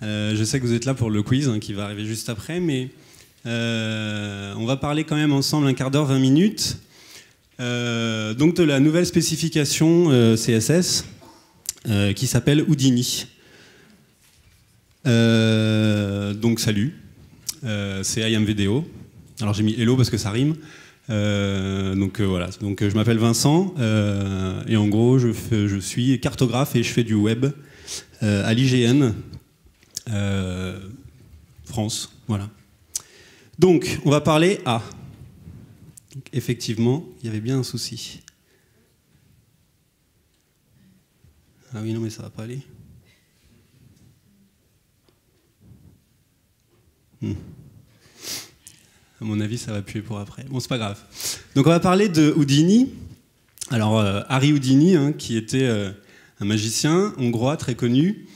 Je sais que vous êtes là pour le quiz qui va arriver juste après, mais on va parler quand même ensemble un quart d'heure, 20 minutes. Donc de la nouvelle spécification CSS qui s'appelle Houdini. Donc salut, c'est IamVideo. Alors j'ai mis hello parce que ça rime. Voilà. Donc je m'appelle Vincent et en gros je suis cartographe et je fais du web à l'IGN France. Voilà. Donc on va parler à. Donc, effectivement, il y avait bien un souci. Ah oui non mais ça va pas aller. À mon avis, ça va puer pour après. Bon, c'est pas grave. Donc, on va parler de Houdini. Alors, Harry Houdini, qui était un magicien hongrois très connu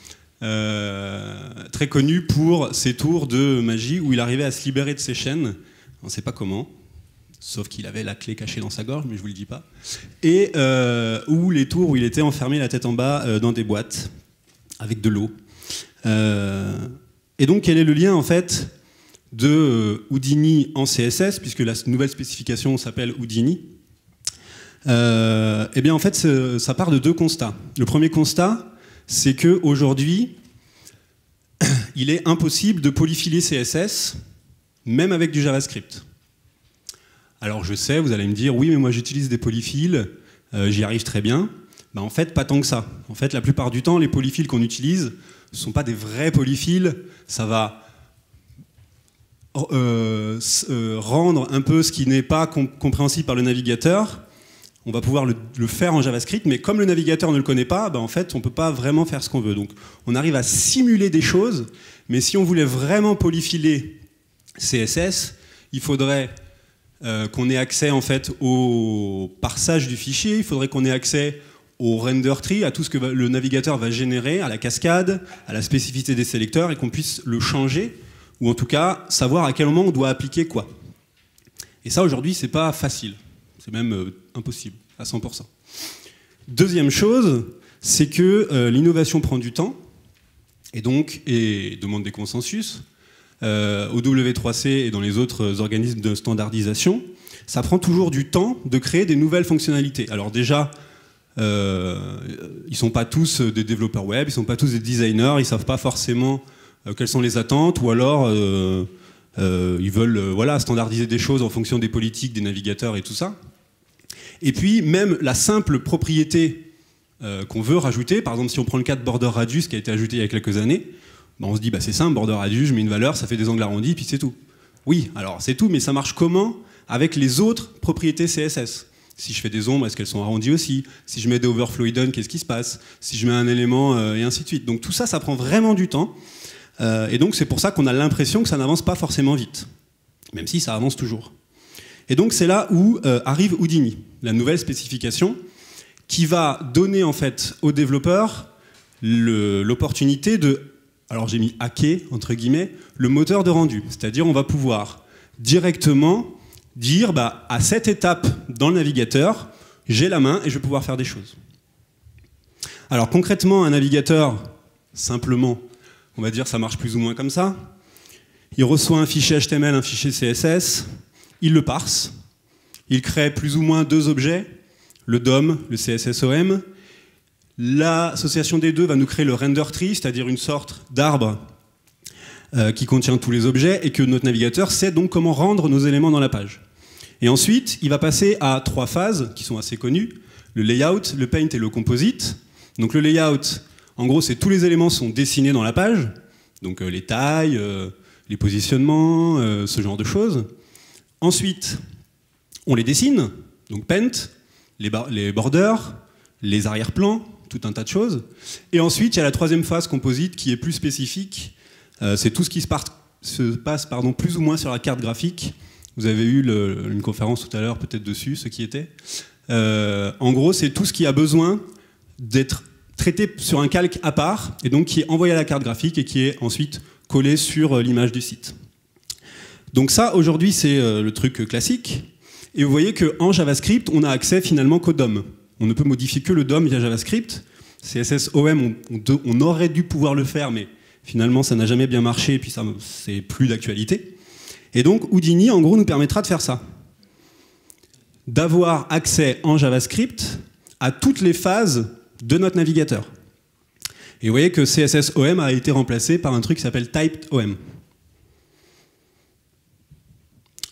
pour ses tours de magie où il arrivait à se libérer de ses chaînes. On ne sait pas comment, sauf qu'il avait la clé cachée dans sa gorge, mais je vous le dis pas. Et ou les tours où il était enfermé la tête en bas dans des boîtes avec de l'eau. Et donc, quel est le lien en fait de Houdini en CSS, puisque la nouvelle spécification s'appelle Houdini? Eh bien en fait ça part de deux constats. Le premier constat, c'est qu'aujourd'hui il est impossible de polyfiler CSS même avec du JavaScript. Alors je sais, vous allez me dire oui mais moi j'utilise des polyfiles, j'y arrive très bien. En fait pas tant que ça. En fait la plupart du temps les polyfiles qu'on utilise ne sont pas des vrais polyfiles, ça va rendre un peu ce qui n'est pas compréhensible par le navigateur. On va pouvoir le faire en JavaScript, mais comme le navigateur ne le connaît pas, en fait, on ne peut pas vraiment faire ce qu'on veut. Donc, on arrive à simuler des choses, mais si on voulait vraiment polyfiler CSS, il faudrait qu'on ait accès en fait au parsage du fichier, il faudrait qu'on ait accès au render tree, à tout ce que le navigateur va générer, à la cascade, à la spécificité des sélecteurs, et qu'on puisse le changer, ou en tout cas savoir à quel moment on doit appliquer quoi. Et ça aujourd'hui c'est pas facile, c'est même impossible à 100%. Deuxième chose, c'est que l'innovation prend du temps et demande des consensus. Au W3C et dans les autres organismes de standardisation, ça prend toujours du temps de créer des nouvelles fonctionnalités. Alors déjà, ils sont pas tous des développeurs web, ils sont pas tous des designers, ils savent pas forcément quelles sont les attentes, ou alors ils veulent standardiser des choses en fonction des politiques, des navigateurs et tout ça. Et puis même la simple propriété qu'on veut rajouter, par exemple si on prend le cas de border radius qui a été ajouté il y a quelques années, on se dit c'est simple, border radius, je mets une valeur, ça fait des angles arrondis, puis c'est tout. Oui, alors c'est tout, mais ça marche comment avec les autres propriétés CSS? Si je fais des ombres, est-ce qu'elles sont arrondies aussi? Si je mets des overflow hidden, qu'est-ce qui se passe? Si je mets un élément, et ainsi de suite. Donc tout ça, ça prend vraiment du temps. Et donc c'est pour ça qu'on a l'impression que ça n'avance pas forcément vite, même si ça avance toujours. Et donc c'est là où arrive Houdini, la nouvelle spécification, qui va donner en fait aux développeurs l'opportunité de, alors j'ai mis hacker entre guillemets, le moteur de rendu. C'est-à-dire on va pouvoir directement dire à cette étape dans le navigateur, j'ai la main et je vais pouvoir faire des choses. Alors concrètement, un navigateur, simplement, on va dire ça marche plus ou moins comme ça. Il reçoit un fichier HTML, un fichier CSS, il le parse, il crée plus ou moins deux objets, le DOM, le CSSOM. L'association des deux va nous créer le render tree, c'est-à-dire une sorte d'arbre qui contient tous les objets et que notre navigateur sait donc comment rendre nos éléments dans la page. Et ensuite, il va passer à trois phases qui sont assez connues, le layout, le paint et le composite. Donc le layout, en gros, c'est tous les éléments sont dessinés dans la page, donc les tailles, les positionnements, ce genre de choses. Ensuite, on les dessine, donc paint, les borders, les arrière-plans, tout un tas de choses. Et ensuite, il y a la troisième phase composite qui est plus spécifique. C'est tout ce qui se passe plus ou moins sur la carte graphique. Vous avez eu une conférence tout à l'heure peut-être dessus, ceux qui étaient. En gros, c'est tout ce qui a besoin d'être traité sur un calque à part, et donc qui est envoyé à la carte graphique et qui est ensuite collé sur l'image du site. Donc ça, aujourd'hui, c'est le truc classique. Et vous voyez qu'en JavaScript, on a accès finalement qu'au DOM. On ne peut modifier que le DOM via JavaScript. CSS OM, on aurait dû pouvoir le faire, mais finalement ça n'a jamais bien marché et puis ça c'est plus d'actualité. Et donc Houdini en gros nous permettra de faire ça. D'avoir accès en JavaScript à toutes les phases de notre navigateur. Et vous voyez que CSS-OM a été remplacé par un truc qui s'appelle TypedOM.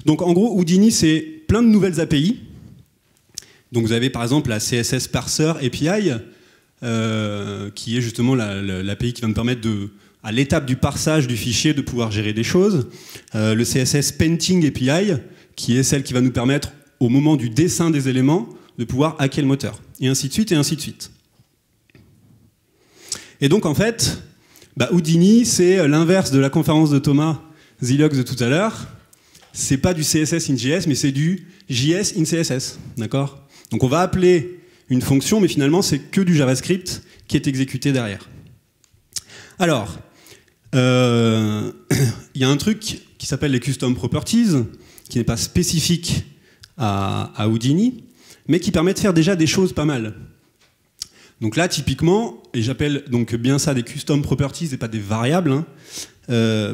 Donc en gros, Houdini, c'est plein de nouvelles API. Donc vous avez par exemple la CSS Parser API, qui est justement l'API qui va me permettre à l'étape du parsage du fichier de pouvoir gérer des choses. Le CSS Painting API, qui est celle qui va nous permettre au moment du dessin des éléments de pouvoir hacker le moteur. Et ainsi de suite, et ainsi de suite. Et donc en fait, Houdini, c'est l'inverse de la conférence de Thomas Zillox de tout à l'heure. C'est pas du CSS in JS, mais c'est du JS in CSS. D'accord ? Donc on va appeler une fonction, mais finalement c'est que du JavaScript qui est exécuté derrière. Alors, il y a un truc qui s'appelle les custom properties, qui n'est pas spécifique à Houdini, mais qui permet de faire déjà des choses pas mal. Donc là, typiquement, et j'appelle donc bien ça des custom properties et pas des variables, hein,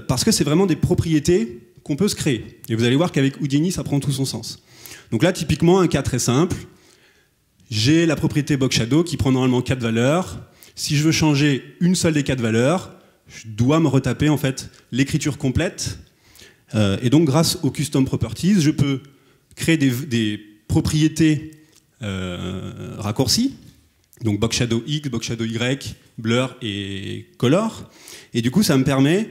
parce que c'est vraiment des propriétés qu'on peut se créer. Et vous allez voir qu'avec Houdini, ça prend tout son sens. Donc là, typiquement, un cas très simple. J'ai la propriété BoxShadow qui prend normalement 4 valeurs. Si je veux changer une seule des 4 valeurs, je dois me retaper en fait l'écriture complète. Et donc, grâce aux custom properties, je peux créer des propriétés raccourcies. Donc BoxShadow X, BoxShadow Y, Blur et Color. Et du coup, ça me permet,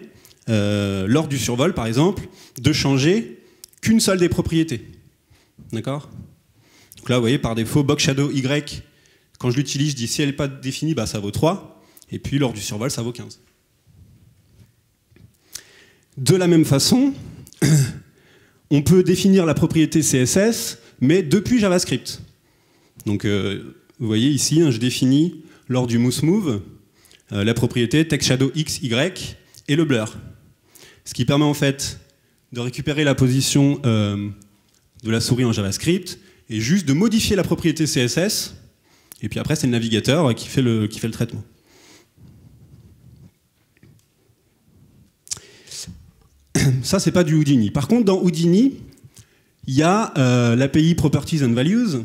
lors du survol par exemple, de changer qu'une seule des propriétés. D'accord ? Donc là, vous voyez, par défaut, BoxShadow Y, quand je l'utilise, je dis si elle n'est pas définie, ça vaut 3. Et puis lors du survol, ça vaut 15. De la même façon, on peut définir la propriété CSS, mais depuis JavaScript. Donc, vous voyez ici, je définis lors du MouseMove la propriété TextShadow X, Y et le blur. Ce qui permet en fait de récupérer la position de la souris en JavaScript et juste de modifier la propriété CSS. Et puis après, c'est le navigateur qui fait le traitement. Ça, c'est pas du Houdini. Par contre, dans Houdini, il y a l'API Properties and Values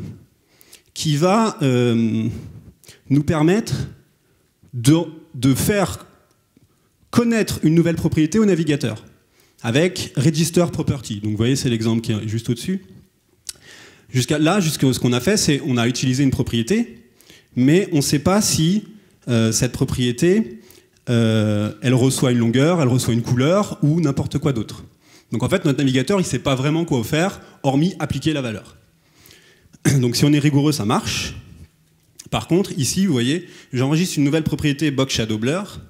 qui va nous permettre de faire connaître une nouvelle propriété au navigateur avec Register Property. Donc vous voyez, c'est l'exemple qui est juste au-dessus. Jusqu'à là, ce qu'on a fait, c'est on a utilisé une propriété, mais on ne sait pas si cette propriété, elle reçoit une longueur, elle reçoit une couleur ou n'importe quoi d'autre. Donc en fait, notre navigateur, il ne sait pas vraiment quoi faire, hormis appliquer la valeur. Donc si on est rigoureux, ça marche. Par contre, ici, vous voyez, j'enregistre une nouvelle propriété BoxShadowBlur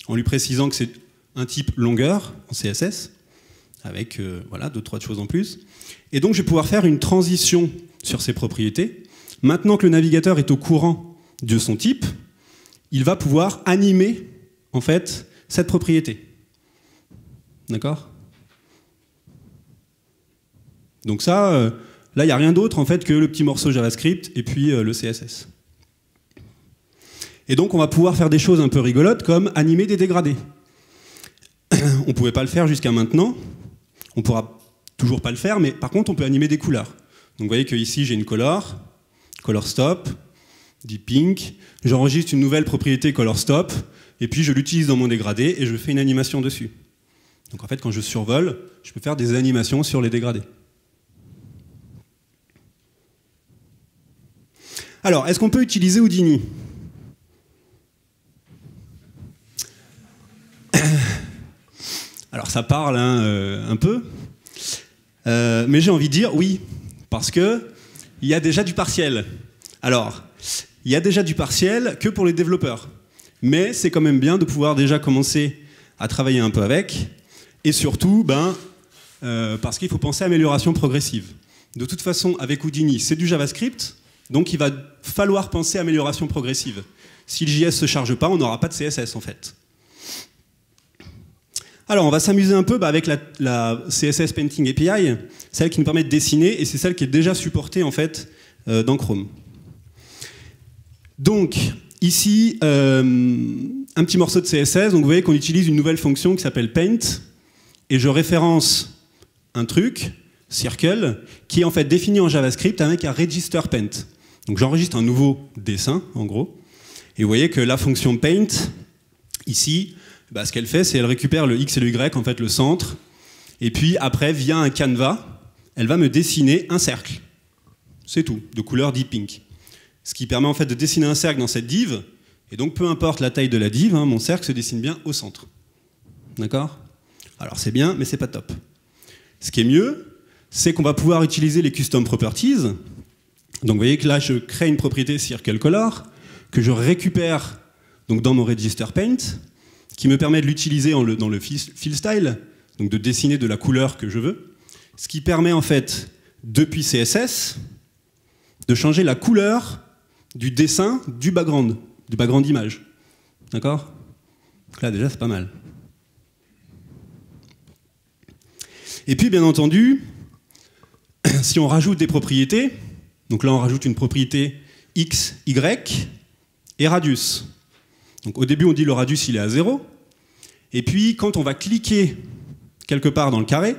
en lui précisant que c'est un type longueur en CSS, avec voilà, 2-3 choses en plus. Et donc je vais pouvoir faire une transition sur ces propriétés. Maintenant que le navigateur est au courant de son type, il va pouvoir animer en fait cette propriété. D'accord ? Donc ça, là, il n'y a rien d'autre en fait que le petit morceau JavaScript et puis le CSS. Et donc on va pouvoir faire des choses un peu rigolotes comme animer des dégradés. On ne pouvait pas le faire jusqu'à maintenant. On ne pourra toujours pas le faire, mais par contre on peut animer des couleurs. Donc vous voyez qu'ici j'ai une color stop, deep pink, j'enregistre une nouvelle propriété color stop, et puis je l'utilise dans mon dégradé et je fais une animation dessus. Donc en fait quand je survole, je peux faire des animations sur les dégradés. Alors, est-ce qu'on peut utiliser Houdini ? Alors ça parle un peu, mais j'ai envie de dire oui, parce qu'il y a déjà du partiel. Alors, il y a déjà du partiel que pour les développeurs, mais c'est quand même bien de pouvoir déjà commencer à travailler un peu avec, et surtout, parce qu'il faut penser à amélioration progressive. De toute façon, avec Houdini, c'est du JavaScript, donc il va falloir penser à amélioration progressive. Si le JS ne se charge pas, on n'aura pas de CSS en fait. Alors, on va s'amuser un peu avec la CSS Painting API, celle qui nous permet de dessiner, et c'est celle qui est déjà supportée en fait dans Chrome. Donc, ici, un petit morceau de CSS. Donc vous voyez qu'on utilise une nouvelle fonction qui s'appelle paint, et je référence un truc, circle, qui est en fait défini en JavaScript avec un register paint. Donc j'enregistre un nouveau dessin, en gros, et vous voyez que la fonction paint, ici, bah, ce qu'elle fait, c'est qu'elle récupère le X et le Y, en fait le centre, et puis après, via un canevas, elle va me dessiner un cercle. C'est tout, de couleur deep pink. Ce qui permet en fait de dessiner un cercle dans cette div, et donc peu importe la taille de la div, hein, mon cercle se dessine bien au centre. D'accord? Alors c'est bien, mais c'est pas top. Ce qui est mieux, c'est qu'on va pouvoir utiliser les custom properties. Donc vous voyez que là, je crée une propriété circle color, que je récupère donc, dans mon register paint, qui me permet de l'utiliser dans le fill style, donc de dessiner de la couleur que je veux, ce qui permet en fait, depuis CSS, de changer la couleur du dessin du background image. D'accord? Donc là déjà c'est pas mal. Et puis bien entendu, si on rajoute des propriétés, donc là on rajoute une propriété x, y et radius. Donc au début on dit le radius il est à 0, et puis quand on va cliquer quelque part dans le carré,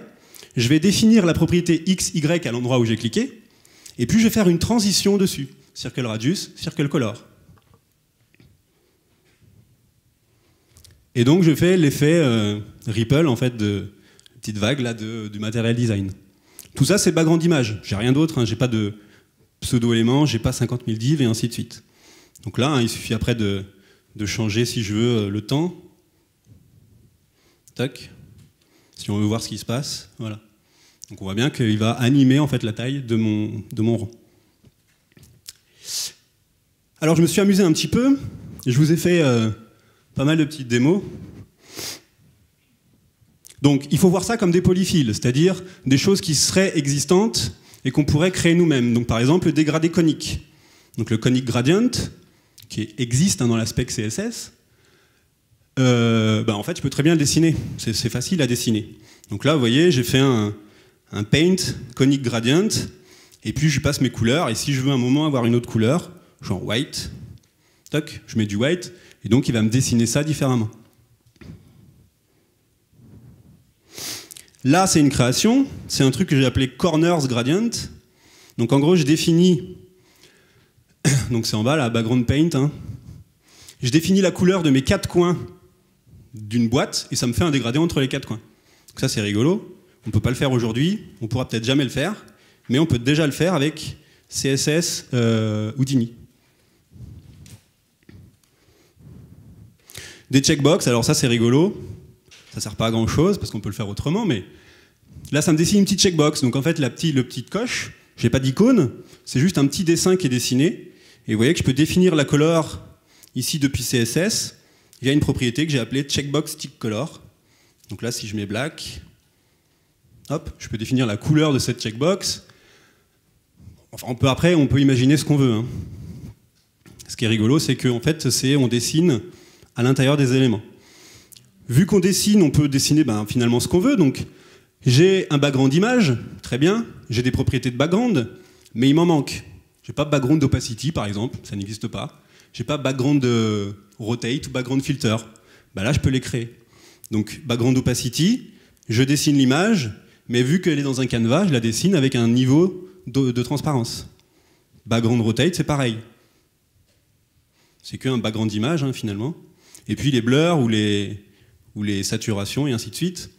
je vais définir la propriété x, y à l'endroit où j'ai cliqué, et puis je vais faire une transition dessus. Circle radius, circle color. Et donc je fais l'effet ripple en fait de petite vague là du material design. Tout ça c'est background image. J'ai rien d'autre, hein, j'ai pas de pseudo-éléments, j'ai pas 50 000 divs et ainsi de suite. Donc là, hein, il suffit après de changer si je veux le temps. Tac. Si on veut voir ce qui se passe, voilà. Donc on voit bien qu'il va animer en fait la taille de mon rond. Alors je me suis amusé un petit peu, je vous ai fait pas mal de petites démos. Donc il faut voir ça comme des polyfills, c'est-à-dire des choses qui seraient existantes et qu'on pourrait créer nous-mêmes. Donc par exemple le dégradé conique. Donc le conic gradient, qui existe hein, dans l'aspect CSS, en fait je peux très bien le dessiner, c'est facile à dessiner. Donc là vous voyez j'ai fait un paint conic gradient, et puis je passe mes couleurs, et si je veux un moment avoir une autre couleur, genre white, toc, je mets du white, et donc il va me dessiner ça différemment. Là c'est une création, c'est un truc que j'ai appelé corners gradient. Donc en gros je définis, donc c'est en bas là, background paint, hein. Je définis la couleur de mes 4 coins d'une boîte, et ça me fait un dégradé entre les 4 coins. Donc ça c'est rigolo. On ne peut pas le faire aujourd'hui, on pourra peut-être jamais le faire, mais on peut déjà le faire avec CSS Houdini. Des checkbox, alors ça c'est rigolo, ça sert pas à grand chose parce qu'on peut le faire autrement, mais là ça me dessine une petite checkbox, donc en fait le petite coche, j'ai pas d'icône, c'est juste un petit dessin qui est dessiné, et vous voyez que je peux définir la color ici depuis CSS via une propriété que j'ai appelée checkbox tick color. Donc là si je mets black, hop, je peux définir la couleur de cette checkbox. Enfin, on peut imaginer ce qu'on veut. Hein. Ce qui est rigolo, c'est qu'en fait, on dessine à l'intérieur des éléments. Vu qu'on dessine, on peut dessiner finalement ce qu'on veut. Donc, j'ai un background image, très bien. J'ai des propriétés de background, mais il m'en manque. J'ai pas background opacity, par exemple, ça n'existe pas. J'ai pas background rotate ou background filter. Là, je peux les créer. Donc, background opacity, je dessine l'image, mais vu qu'elle est dans un canevas, je la dessine avec un niveau de transparence. Background rotate, c'est pareil. C'est qu'un background image, hein, finalement. Et puis les blurs ou les saturations, et ainsi de suite.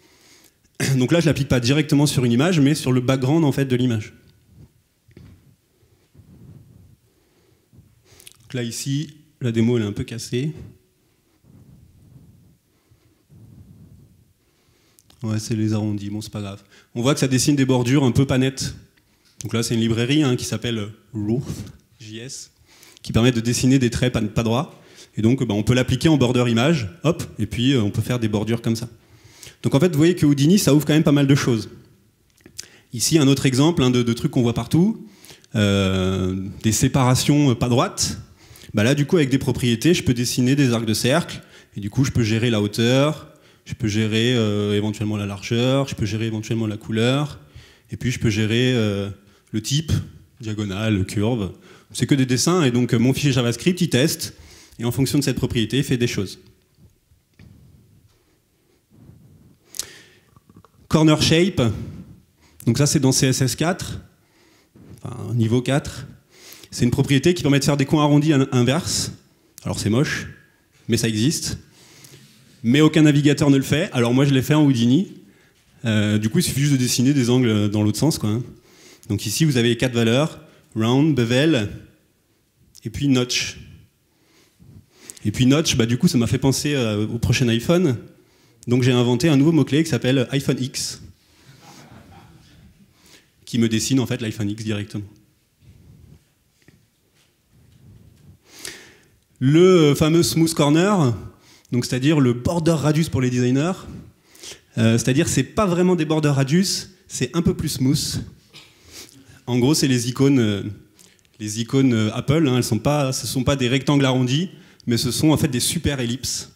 Donc là, je ne l'applique pas directement sur une image, mais sur le background en fait, de l'image. Donc là, ici, la démo, elle est un peu cassée. Ouais, c'est les arrondis, bon, c'est pas grave. On voit que ça dessine des bordures un peu pas nettes. Donc là, c'est une librairie hein, qui s'appelle Rough.js, qui permet de dessiner des traits pas droits. Et donc, on peut l'appliquer en border image, hop, et puis on peut faire des bordures comme ça. Donc en fait, vous voyez que Houdini, ça ouvre quand même pas mal de choses. Ici, un autre exemple hein, de trucs qu'on voit partout, des séparations pas droites. Là, du coup, avec des propriétés, je peux dessiner des arcs de cercle, et du coup, je peux gérer la hauteur, je peux gérer éventuellement la largeur, je peux gérer éventuellement la couleur, et puis je peux gérer le type, diagonale, curve. C'est que des dessins, et donc mon fichier JavaScript, il teste, et en fonction de cette propriété, il fait des choses. Corner shape, donc ça c'est dans CSS4, enfin niveau 4. C'est une propriété qui permet de faire des coins arrondis inverses. Alors c'est moche, mais ça existe. Mais aucun navigateur ne le fait. Alors moi je l'ai fait en Houdini. Du coup il suffit juste de dessiner des angles dans l'autre sens, quoi. Donc ici vous avez les 4 valeurs, round, bevel, et puis notch. Et puis notch, du coup ça m'a fait penser au prochain iPhone. Donc j'ai inventé un nouveau mot-clé qui s'appelle iPhone X, qui me dessine en fait l'iPhone X directement. Le fameux smooth corner, donc c'est-à-dire le border radius pour les designers, c'est-à-dire c'est pas vraiment des border radius, c'est un peu plus smooth. En gros, c'est les icônes Apple, hein, ce ne sont pas des rectangles arrondis, mais ce sont en fait des super ellipses.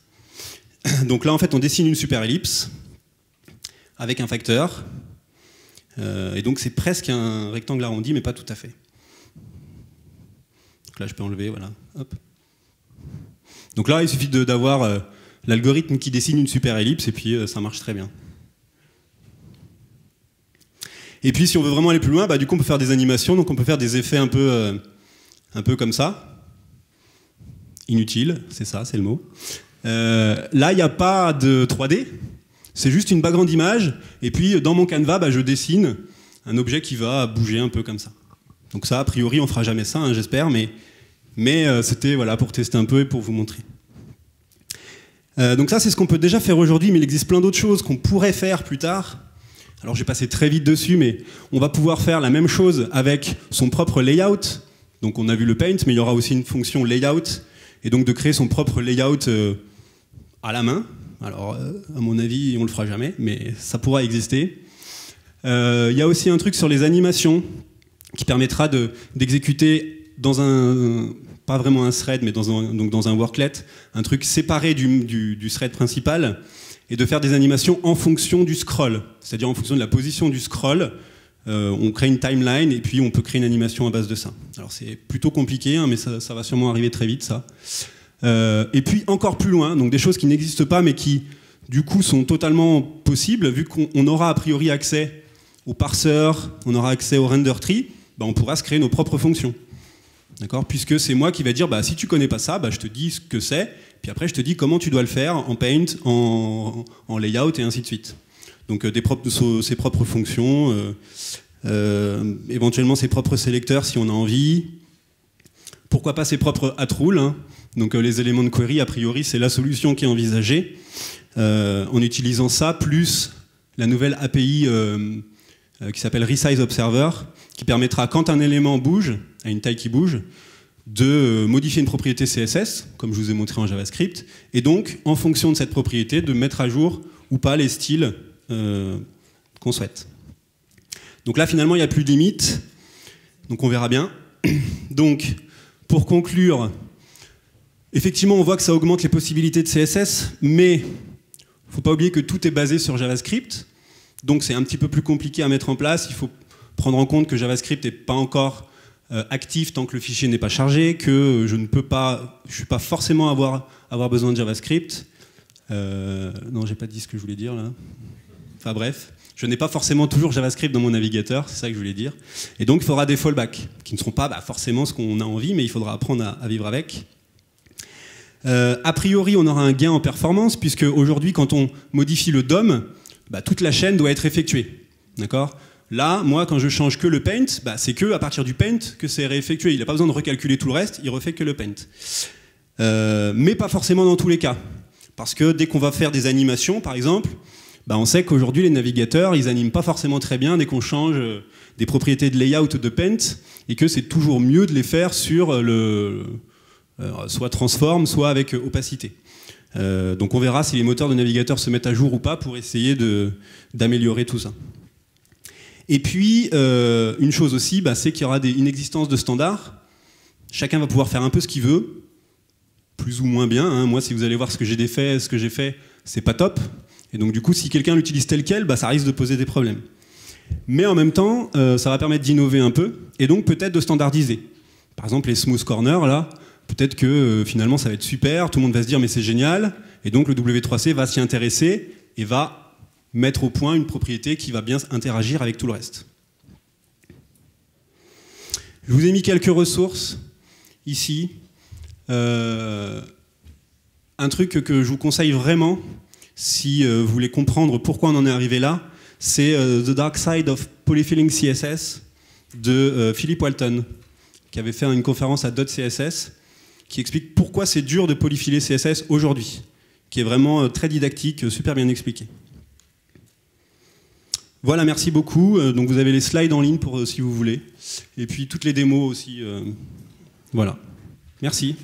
Donc là, en fait, on dessine une super ellipse avec un facteur, et donc c'est presque un rectangle arrondi, mais pas tout à fait. Donc là, je peux enlever, voilà, hop. Donc là, il suffit d'avoir l'algorithme qui dessine une super ellipse, et puis ça marche très bien. Et puis, si on veut vraiment aller plus loin, du coup, on peut faire des animations, donc on peut faire des effets un peu comme ça. Inutile, c'est ça, c'est le mot. Là, il n'y a pas de 3D, c'est juste une background image, et puis dans mon canevas, je dessine un objet qui va bouger un peu comme ça. Donc ça, a priori, on fera jamais ça, hein, j'espère, mais c'était voilà, pour tester un peu et pour vous montrer. Donc ça, c'est ce qu'on peut déjà faire aujourd'hui, mais il existe plein d'autres choses qu'on pourrait faire plus tard. Alors j'ai passé très vite dessus, mais on va pouvoir faire la même chose avec son propre layout. Donc on a vu le paint, mais il y aura aussi une fonction layout, et donc de créer son propre layout à la main. Alors à mon avis, on le fera jamais, mais ça pourra exister. Il y a aussi un truc sur les animations qui permettra d'exécuter dans un, pas vraiment un thread, mais dans un worklet, un truc séparé du thread principal, et de faire des animations en fonction du scroll, c'est-à-dire en fonction de la position du scroll. On crée une timeline et puis on peut créer une animation à base de ça. Alors c'est plutôt compliqué, hein, mais ça va sûrement arriver très vite, ça. Et puis encore plus loin, donc des choses qui n'existent pas mais qui du coup sont totalement possibles, vu qu'on aura a priori accès au parseur, on aura accès au render tree, on pourra se créer nos propres fonctions. D'accord ? Puisque c'est moi qui vais dire, si tu connais pas ça, je te dis ce que c'est, puis après je te dis comment tu dois le faire en paint, en layout et ainsi de suite. Donc ses propres fonctions, éventuellement ses propres sélecteurs si on a envie. Pourquoi pas ses propres at-rule, hein. Donc les éléments de query, a priori, c'est la solution qui est envisagée, en utilisant ça, plus la nouvelle API qui s'appelle Resize Observer, qui permettra, quand un élément bouge, à une taille qui bouge, de modifier une propriété CSS, comme je vous ai montré en JavaScript, et donc, en fonction de cette propriété, de mettre à jour ou pas les styles qu'on souhaite. Donc là, finalement, il n'y a plus de limite, donc on verra bien. Donc, pour conclure, effectivement, on voit que ça augmente les possibilités de CSS, mais il ne faut pas oublier que tout est basé sur JavaScript, donc c'est un petit peu plus compliqué à mettre en place. Il faut prendre en compte que JavaScript n'est pas encore actif tant que le fichier n'est pas chargé, que je ne suis pas forcément avoir besoin de JavaScript. Non, j'ai pas dit ce que je voulais dire là. Enfin bref, je n'ai pas forcément toujours JavaScript dans mon navigateur, c'est ça que je voulais dire. Et donc il faudra des fallbacks, qui ne seront pas forcément ce qu'on a envie, mais il faudra apprendre à vivre avec. A priori, on aura un gain en performance, puisque aujourd'hui, quand on modifie le DOM, toute la chaîne doit être effectuée. D'accord ? Là, moi, quand je change que le paint, c'est que à partir du paint que c'est réeffectué. Il n'a pas besoin de recalculer tout le reste, il refait que le paint. Mais pas forcément dans tous les cas. Parce que dès qu'on va faire des animations, par exemple, on sait qu'aujourd'hui, les navigateurs, ils n'animent pas forcément très bien dès qu'on change des propriétés de layout de paint, et que c'est toujours mieux de les faire sur soit transform, soit avec opacité. Donc on verra si les moteurs de navigateurs se mettent à jour ou pas pour essayer d'améliorer tout ça. Et puis, une chose aussi, c'est qu'il y aura une existence de standards. Chacun va pouvoir faire un peu ce qu'il veut, plus ou moins bien. Hein. Moi, si vous allez voir ce que j'ai fait, c'est pas top. Et donc, du coup, si quelqu'un l'utilise tel quel, ça risque de poser des problèmes. Mais en même temps, ça va permettre d'innover un peu, et donc peut-être de standardiser. Par exemple, les smooth corners, là, peut-être que finalement, ça va être super, tout le monde va se dire, mais c'est génial, et donc le W3C va s'y intéresser, et va mettre au point une propriété qui va bien interagir avec tout le reste. Je vous ai mis quelques ressources ici. Un truc que je vous conseille vraiment, si vous voulez comprendre pourquoi on en est arrivé là, c'est The Dark Side of Polyfilling CSS de Philip Walton, qui avait fait une conférence à .css, qui explique pourquoi c'est dur de polyfiler CSS aujourd'hui, qui est vraiment très didactique, super bien expliqué. Voilà, merci beaucoup. Donc vous avez les slides en ligne pour si vous voulez. Et puis toutes les démos aussi. Voilà. Merci.